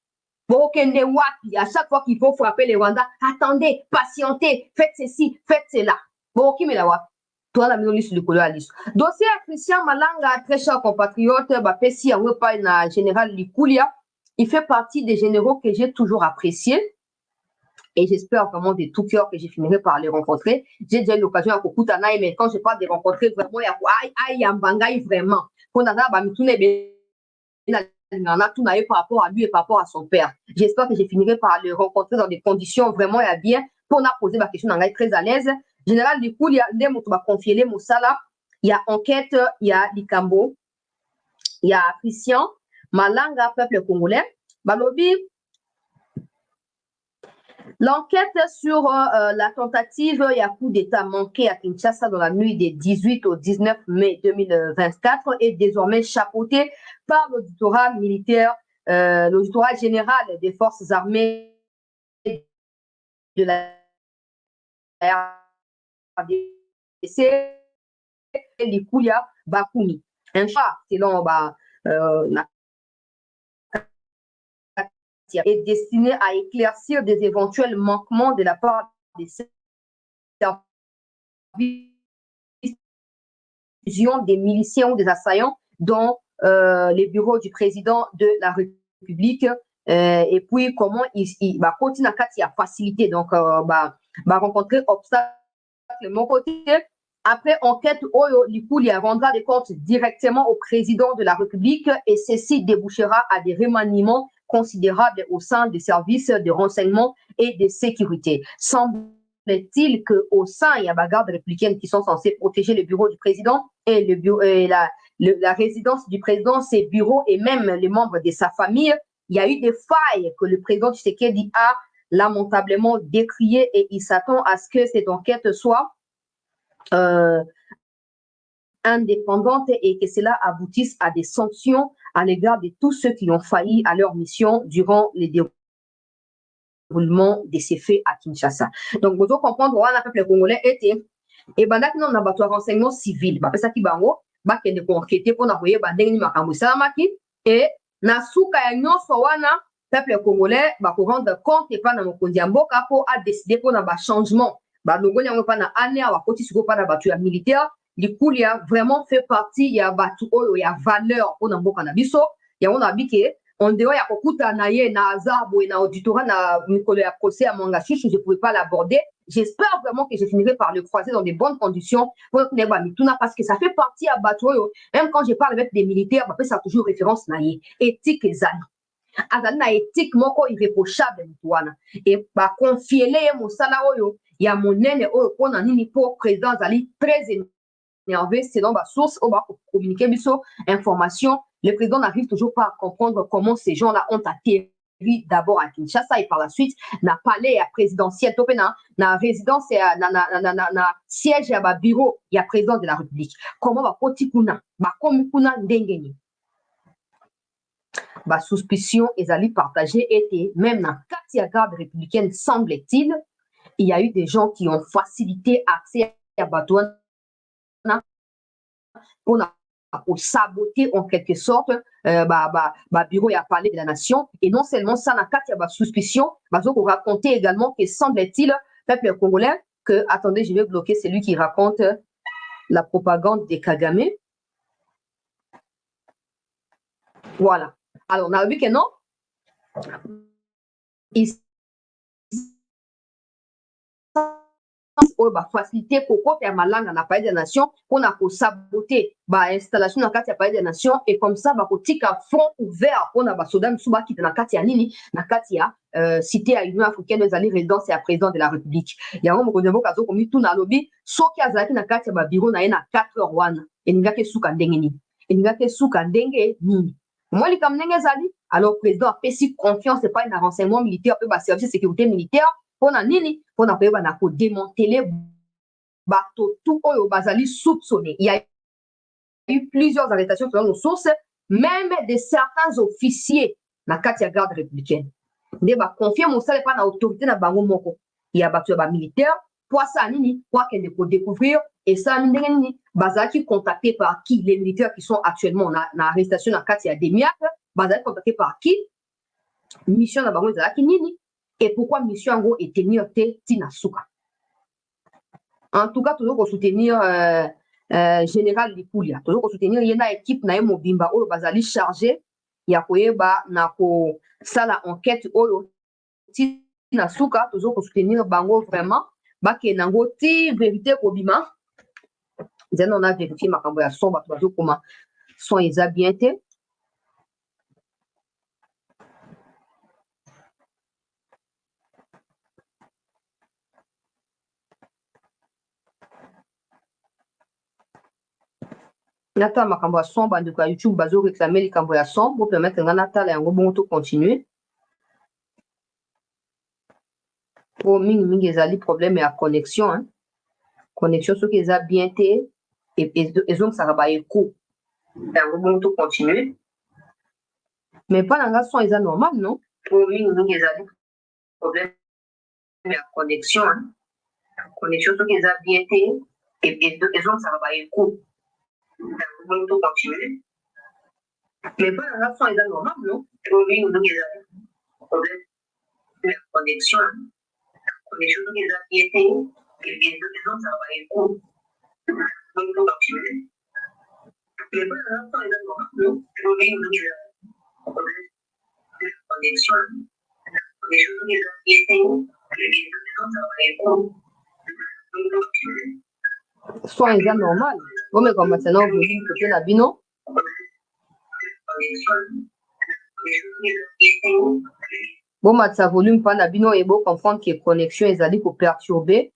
bokende wapi à chaque fois qu'il faut frapper les Rwandais attendez patientez faites ceci faites cela bokimela wapi toala mino lisu likolo ya lisu dossier ya Christian Malanga très cher compatriote bapesi yango epai na général Likulia. Il fait partie des généraux que j'ai toujours appréciés. Et j'espère vraiment de tout cœur que je finirai par les rencontrer. J'ai déjà eu l'occasion à Kokutanaï, mais quand je parle de rencontrer vraiment, il y a Mbangaï vraiment. Quand on a par rapport à lui et par rapport à son père. J'espère que je finirai par le rencontrer dans des conditions vraiment bien. Pour on a posé ma question, on est très à l'aise. Général, du coup, il y a des mots qui vont confier les Moussala. Il y a enquête, il y a Likambo, il y a Christian, Malanga, peuple congolais. Balobi, l'enquête sur la tentative et un coup d'État manqué à Kinshasa dans la nuit des 18 au 19 mai 2024 est désormais chapeautée par l'auditorat militaire, l'auditorat général des forces armées de la RDC, Likulia Bakumi. Un choix, selon est destiné à éclaircir des éventuels manquements de la part des services des miliciens ou des assaillants dans les bureaux du président de la République et puis comment il va continuer à faciliter donc rencontrer obstacles de mon côté. Après enquête, Likulia rendra des comptes directement au président de la République et ceci débouchera à des remaniements considérables au sein des services de renseignement et de sécurité. Semble-t-il qu'au sein, il y a des gardes républicaines qui sont censés protéger le bureau du président et la résidence du président, ses bureaux et même les membres de sa famille. Il y a eu des failles que le président Tshisekedi a lamentablement décriées et il s'attend à ce que cette enquête soit indépendante et que cela aboutisse à des sanctions à l'égard de tous ceux qui ont failli à leur mission durant les déroulements déroulement de ces faits à Kinshasa. Donc, vous devez comprendre, le peuple congolais était, et pendant que nous avons un renseignement civil, c'est ça qui va qui est enquêter pour nous voyer bandeng ni makambo salamaki et na suka ya nyonso wana peuple congolais va rendre compte et pas na mokonzi ya mboka pour a décider pour na ba changement ba longoli yango pa na ane wa koti siko pa na batu ya militaire likuli ya vraiment fait partie ya batu oyo ya valeur pour na mboka na biso ya on a bike on dehors ya kokuta na ye na azabo et na auditorat na mikolo ya procès à Mangashish je pouvais pas l'aborder. J'espère vraiment que je finirai par le croiser dans de bonnes conditions pour parce que ça fait partie à Batoyo. Même quand je parle avec des militaires, ça a toujours référence à éthique et zali. Azali na éthique moko irréprochable mutwana. Et bah confier les mosala oyo ya monene oyo pona nini pour président Zali très énervé selon ma source on va communiquer biso information. Le président n'arrive toujours pas à comprendre comment ces gens-là ont atterri d'abord à Kinshasa et par la suite na palais présidentiel topena na résidence na siège à bureau il y a président de la République comment va poti kuna ba komi kuna ndengeni ba suspicion ezali partagée était même na katia garde républicaine semble-t-il il y a eu des gens qui ont facilité accès à Batouana pour saboter en quelque sorte bureau et palais de la nation et non seulement ça n'a qu'à y suspicion on raconter également que semble-t-il peuple congolais que attendez je vais bloquer celui qui raconte la propagande des Kagame voilà alors on a vu que non facilité pourquoi faire malanga na palais des nations pour saboter installation na kati ya palais des nations et comme ça kotika front ouvert pour na soda misuba qui na kati ya nini na kati ya cité à Union africaine ezali résidence ya président de la République yango mokonzi mboka zo komi tuna lobi soki azalaki na kati ya bureau na ye na 4 heures wana eningaki suka ndenge nini eningaki suka ndenge nini moi li kam ndenge ezali alors président apesi confiance et pas na renseignement militaire pe service de sécurité militaire pona nini pona koyeba na ko démanteler bato tout oyo bazali soupçonné il y a eu plusieurs arrestations selon nos sources même de certains officiers na kati ya garde républicaine nde ba confier mosala pa na autorité na bango moko il y a bato ya ba militaire pour ça nini pour kende ko découvrir et ça ndenge nini bazaki contacté par qui les militaires qui sont actuellement na arrestation na kati ya Demiap bazaki contacté par qui mission na bango ezalaki nini et pourquoi mission en gros est tenir tina suka. En tout cas, toujours soutenir général Likulia, toujours soutenir yena équipe na mobimba oyo bazali chargé ya koyeba na ko sala enquête oyo tina suka toujours soutenir bango vraiment bake nango ti vérité kobima. Then on a vérifié makambo ya son bato bazo koma son eza bien te. Nata makambo ya son bandeko ya YouTube bazo réclamer likambo ya son pour permettre nga natala yango bongo to continuer po mingi ezali problème ya connexion hein. Connexion soki eza bien te ezongisaka ba écho yango bongo to continuer mais pas nanga son eza normal non po mingi ezali problème ya connexion hein. Connexion soki eza bien te ezongisaka ba écho donc tout continuer. Mais pas la son est normal, non? Oui, nous avons problème de connexion. Connexion qui est piété, et bien sûr, ça va être court. Donc tout continuer. Mais pas la son est normal, non? Oui, nous avons problème de connexion. Connexion qui est piété, et bien sûr, ça va être court. Donc tout continuer. Soit un gars normal. Bon, mais comme maintenant, vous dites que la bino. Bon, mais ça volume pas la bino et bon comprendre que connexion est allée pour perturber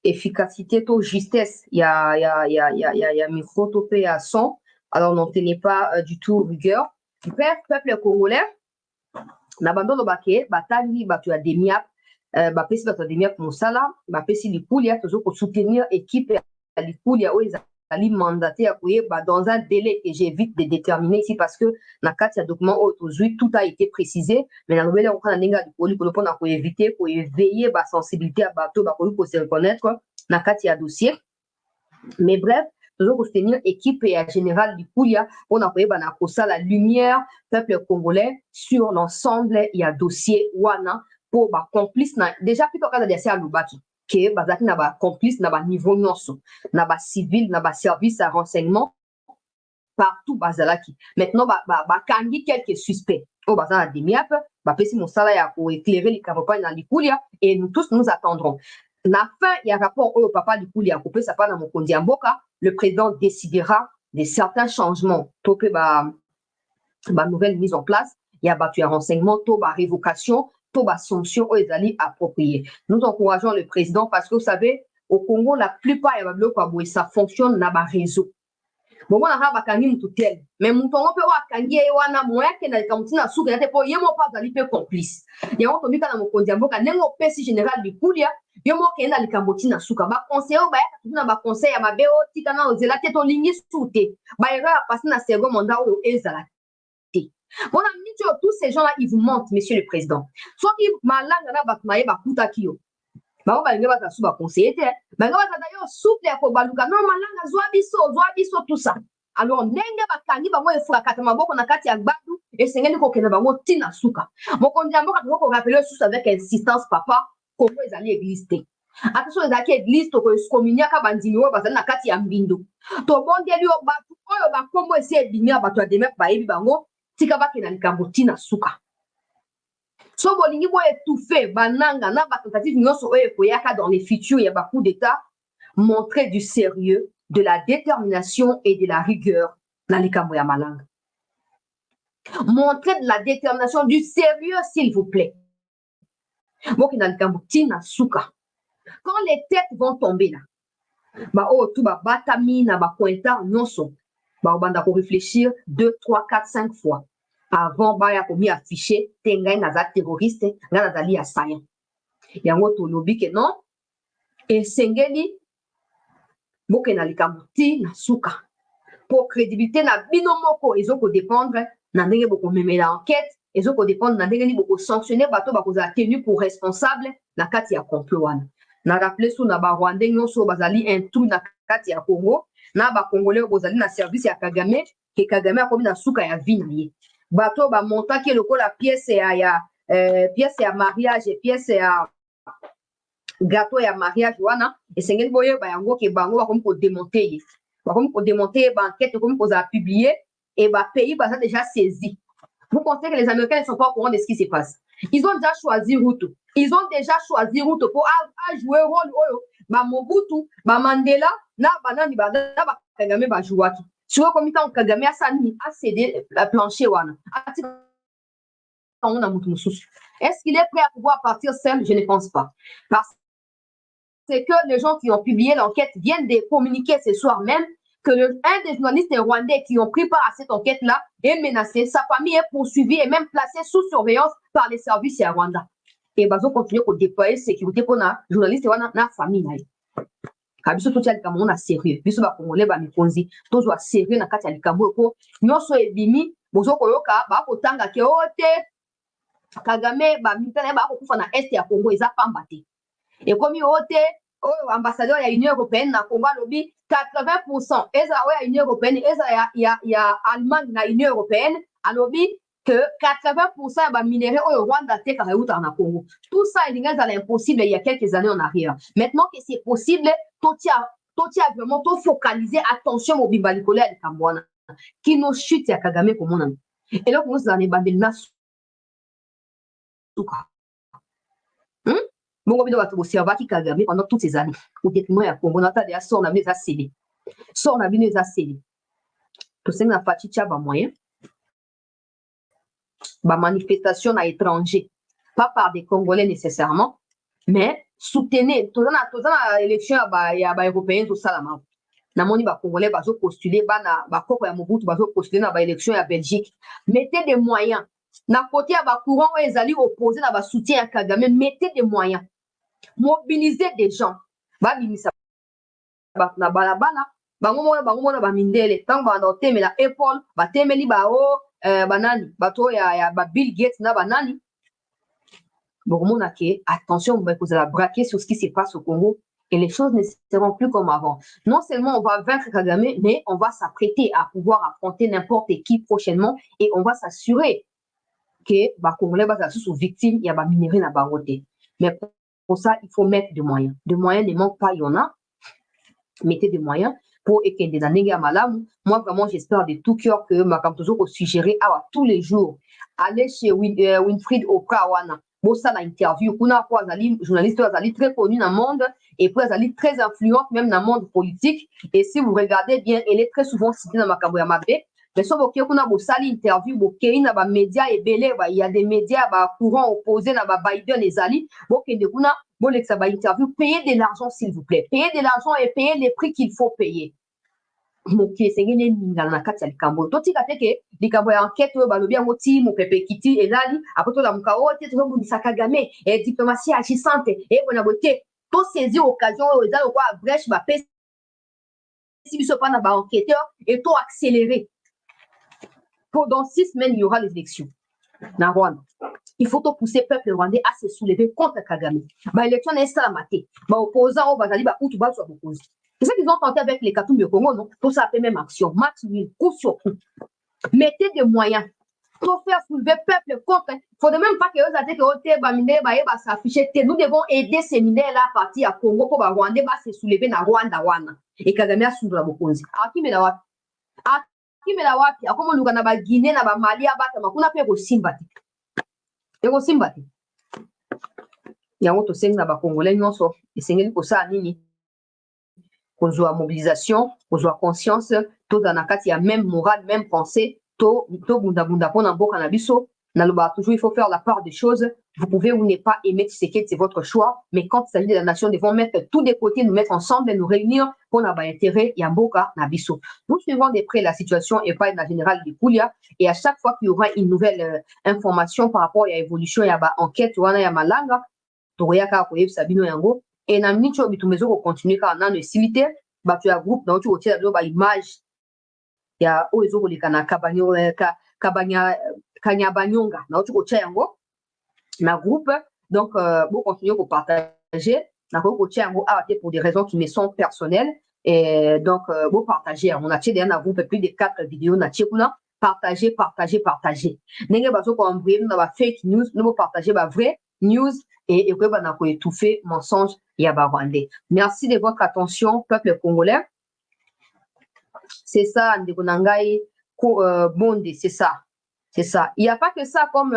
efficacité to justesse. Il y a micro topé à 100. Alors, n'en tenez pas du tout rigueur. Peuple congolais, n'abandonne pas que bataille, tu as des miap. Bapesi bato demia pour mosala bapesi likulia toujours pour soutenir équipe ya likulia oyo mandaté à dans un délai que j'évite de déterminer ici parce que dans le document aujourd'hui, tout a été précisé. Mais dans le domaine pour éviter, pour éveiller la sensibilité à bateau, pour se reconnaître dans le dossier. Mais bref, toujours soutenir l'équipe et général du Koulia pour envoyer la lumière peuple congolais sur l'ensemble il y a dossier wana pour complice déjà plutôt qu'à dire à Lubaki que bazaki na ba complice na ba niveau nyonso na ba civil na ba service à renseignement partout bazalaki maintenant kangi quelques suspects au bazana demiap pesi mosala ya pour éclairer les campagnes dans Likulia et nous tous nous attendrons. La fin, il y a rapport au papa du Koulia a coupé sa part dans mon condi Mboka. Le président décidera de certains changements. Topé nouvelle mise en place. Il y a battu un renseignement, toba révocation, toba sanction aux alliés appropriés. Nous encourageons le président parce que vous savez, au Congo, la plupart il y a ça fonctionne dans le réseau. Bon, on a bakangi mututel. Mais mutongo pe wa kangi wana moya ke na kamutina suka yate po yemo pa zali pe complice. Ya on tomika na mokonzi mboka nengo pesi général du Koulia, yemo ke na likambotina suka ba conseiller ba ya na ba conseil ya mabe o tika na ozela te to lingi sute. Ba ira passer na second mandat o ezala. Bon ami tous ces gens là ils vous mentent monsieur le président. Soit qui malanga na batmaye ba kutakio. Ba ba ngeba ta suba conseiller te. Ba ngeba ta d'ailleurs souple ya ko baluka non malanga zwa biso tout ça. Alors ndenge bakangi bango efura kata maboko na kati ya gbadu esengeli ko kena bango tina suka. Mokonzi mboka to ko rappeler sous avec insistance papa Congo ezali église te. Attention ezaki église to ko communiaka bandimi o bazali na kati ya mbindo. To bondeli o batu oyo ba kombo esi ebimia bato ya demek bayebi bango tika bakena likambo tina suka. So bolingi bo étouffé bananga na ba tentative nyonso oyo koyaka dans les futurs ya ba coup d'état montrer du sérieux, de la détermination et de la rigueur dans les kambo ya malanga. Montrer de la détermination, du sérieux s'il vous plaît. Moi qui dans le kambo tina suka. Quand les têtes vont tomber là, tout batami na ba pointa nyonso, banda ko réfléchir 2, 3, 4, 5 fois. Avant baya komi affiché tengai naza terroriste nga nazali assaillant yango to lobi ke non et sengeli boke na likambo ti na suka pour crédibilité na bino moko ezoko dépendre na ndenge boko memela enquête ezoko dépendre na ndenge ni boko sanctionner bato bakozala tenu pour responsable na kati ya complot wana na rappeler sous na ba Rwandais nyonso bazali intrus na kati ya Congo na ba Congolais bozali na service ya Kagame ke Kagame akomi na suka ya vie na ye bato ba montaki lokola pièce ya mariage et pièce ya gâteau ya mariage wana esengeli boye ba yango ke bango bakomi ko démonter ba enquête bakomi ko za publier et ba pays baza déjà saisi. Vous pensez que les Américains ne sont pas au courant de ce qui se passe? Ils ont déjà choisi route pour jouer rôle ba Mobutu ba Mandela na banani ba Kagame ba jouaki. Sur comme tant Kagame a cédé la plancher wana. Est-ce qu'il est prêt à pouvoir partir seul? Je ne pense pas. Parce que les gens qui ont publié l'enquête viennent de communiquer ce soir même que un des journalistes rwandais qui ont pris part à cette enquête-là est menacé. Sa famille est poursuivie et même placée sous surveillance par les services à Rwanda. Et ils vont continuer à déployer sécurité pour les journalistes et la famille. Kabiso to tshali kamona sérieux biso ba kongole ba mikonzi tozwa sérieux na kati ya likambo ko nyonso ebimi bozo koyoka ba kotanga ke ote Kagame ba mitana ba kokufa na est ya Congo eza pamba te et komi ote ambassadeur ya Union européenne na Congo lobi 80% eza ya Union européenne eza ya Allemagne na Union européenne alobi que 80% ya ba minéraux au Rwanda te kareuta na Congo. Tout ça il est impossible il y a quelques années en arrière. Maintenant que c'est possible, totia vraiment to focaliser attention au bimbalikole ya Kambwana qui nos chute ya Kagame comme on a. Et là on s'en est bandé na suka. Bon bido bato observa ki Kagame pendant toutes ces années au détriment ya Congo na ta de sort na meza scellé. Sort na bino eza scellé. To senga na fati cha ba moyen. Ba manifestation à étranger, pas par des Congolais nécessairement, mais soutenez tout dans l'élection ya ba européen tout ça là na moni ba Congolais bazo postuler ba koko ya Mobutu bazo postuler na ba élection ya Belgique. Mettez des moyens na côté ya ba courant ezali opposé na ba soutien à Kagame, mettez des moyens, mobilisez des gens ba bimisa ba na balabala bango mona ba mindele tant ba na temela Apple ba temeli ba o banani bato ya ba Bill Gates na banani bokomona ke attention vous allez braquer sur ce qui se passe au Congo et les choses ne seront plus comme avant. Non seulement on va vaincre Kagame, mais on va s'apprêter à pouvoir affronter n'importe qui prochainement et on va s'assurer que les Congolais sont victimes, il y a des minéraux à baroter. Mais pour ça, il faut mettre des moyens. Des moyens ne manquent pas, il y en a. Mettez des moyens pour éteindre la néga malamu. Moi, vraiment, j'espère de tout cœur que ma toujours suggérer tous les jours aller chez Winfried Okawana. Bon, ça, l'interview, kuna kwa journaliste très connu dans le monde et puis elle est très influente même dans le monde politique. Et si vous regardez bien, elle est très souvent citée dans ma Makambo ya Mabe. Mais si vous avez une interview, il y a des médias courant opposés dans Biden et Zali. Bon, interview, payez de l'argent s'il vous plaît. Payez de l'argent et payez les prix qu'il faut payer. moke sengene ningala na kati ya likambo totika teke likambo ya enquête oyo balobi yango ti mopepe kiti elali apo tolamuka oyo te tozobundisa Kagame diplomatie agissante ebona boye te tosaisir occasion oyo eza lokwa brèche bapesi biso mpa na baenquêteur et to accélérer. Pendant 6 semaines, il y aura les élections na Rwanda. Il faut pousser le peuple rwandais à se soulever contre Kagame. L'élection n'est pas matée. Opposants au Bazali, ou tout bas soit opposé. C'est ça qu'ils ont tenté avec les Katumbi au Congo, non? Tout ça fait même action. Match nul, coup sur coup. Mettez des moyens pour faire soulever le peuple contre. Il ne faudrait même pas que eux aient s'afficher. Nous devons aider ces mineurs-là à partir à Congo pour que Rwandais va se soulever dans Rwanda. Et Kagame a soulevé la Bokonzi. Alors, qui met la wapi? Kimela wapi akoma luka na ba Guinée na ba Mali abata makuna pe ko simbati eko simbati yango to senga ba Congolais nyonso esengeli ko sa nini kozwa mobilisation kozwa conscience to dans na kati ya même morale même pensée to bunda pona mboka na biso na loba toujours il faut faire la part des choses. Vous pouvez ou ne pas aimer Tshisekedi, c'est votre choix, mais quand il s'agit de la nation, nous devons mettre tous des côtés, nous mettre ensemble et nous réunir pour avoir intérêt et mboka na biso. Nous suivons de près la situation et pas de la générale de Koulia, et à chaque fois qu'il y aura une nouvelle information par rapport à l'évolution, il y a une enquête, il y a malanga, toyaka ko yebisa bino yango et na micho bitumezo ko continuer ka na no silité ba tu ya groupe na tu otia do ba image ya ozo ko likana kabanyo Kanyabanyonga na tu kotia yango na groupe donc bon continuer pour partager na ko kotia yango pour des raisons qui me sont personnelles et donc bon partager on a tiré dans un groupe plus de 4 vidéos na tchekuna partager nenge baso ko envoyer na ba fake news nous partager ba vrai news et que ba na ko étouffer mensonge ya ba Rwandais. Merci de votre attention peuple congolais. C'est ça ndeko nangai bonde, c'est ça. C'est ça. Il n'y a pas que ça comme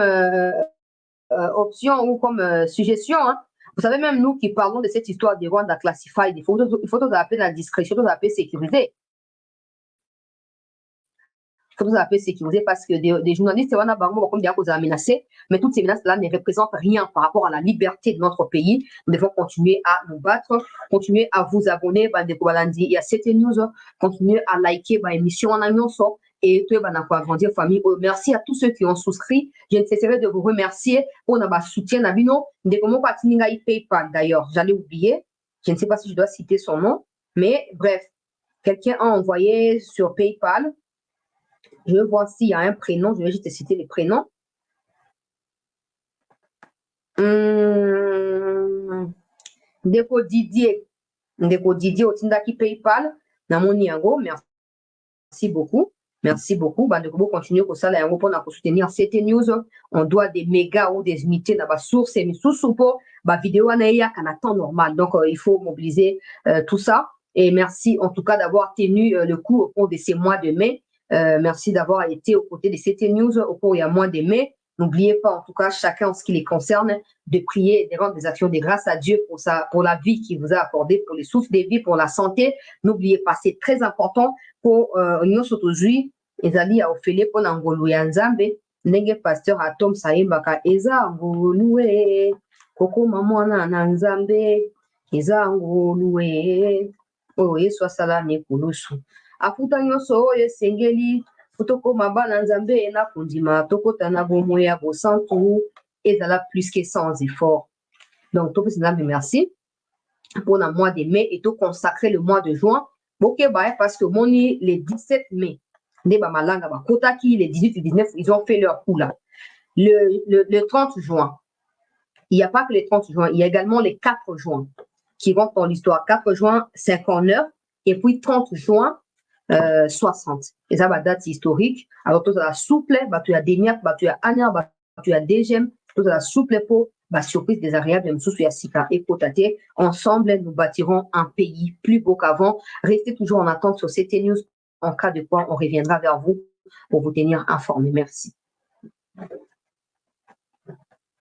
option ou comme suggestion. Hein. Vous savez, même nous qui parlons de cette histoire des Rwanda Classified, il faut nous appeler la discrétion, nous appeler sécurité. Il faut nous appeler sécurité parce que des journalistes, menacés, mais toutes ces menaces-là ne représentent rien par rapport à la liberté de notre pays. Nous devons continuer à nous battre, continuer à vous abonner. Il y a cette news, continuer à liker l'émission en annonce. Et agrandir famille. Merci à tous ceux qui ont souscrit. Je ne cesserai de vous remercier pour notre soutien. PayPal d'ailleurs, j'allais oublier. Je ne sais pas si je dois citer son nom, mais bref, quelqu'un a envoyé sur PayPal. Je vais voir s'il y a un prénom. Je vais juste citer les prénoms. Ndeko Didier au Tindaki PayPal. Namoniango, merci beaucoup. Merci beaucoup. Bandeko continuer comme ça là pour soutenir cette news. On doit des mégas ou des unités dans la source et sous pour vidéo anaïa qu'en temps normal. Donc il faut mobiliser tout ça. Et merci en tout cas d'avoir tenu le coup au cours de ces mois de mai. Merci d'avoir été aux côtés de cette news au cours du mois de mai. N'oubliez pas en tout cas chacun en ce qui les concerne de prier et de rendre des actions de grâce à Dieu pour la vie qu'il vous a accordée, pour le souffle de vie, pour la santé. N'oubliez pas, c'est très important pour nous aujourd'hui. Ezali a ofele pour ngolu ya Nzambe ndenge pasteur Atom Sayembaka eza ngolu koko mamona na Nzambe eza ngolu oyo Yesu asala nekulusu afuta nyonso oyo esengeli fotoko mabana Nzambe na kundima tokota na bomoi ya bosantu ezala plus que sans effort. Donc tout Nzambe merci pour le mois de mai et tout consacrer le mois de juin Ok, bah, parce que moni, les 17 mai, Malanga, Kotaki, les 18 et 19, ils ont fait leur coup là. Le 30 juin, il n'y a pas que les 30 juin, il y a également les 4 juin qui rentrent dans l'histoire. 4 juin, 59, et puis 30 juin, 60. Et ça, date historique. Alors, tout à souple, tu as Demiak, tu as Anya, tu as Degem, tout à souple pour surprise désagréable, même sous Sika et Kotate. Ensemble, nous bâtirons un pays plus beau qu'avant. Restez toujours en attente sur CT News. En cas de quoi, on reviendra vers vous pour vous tenir informés. Merci.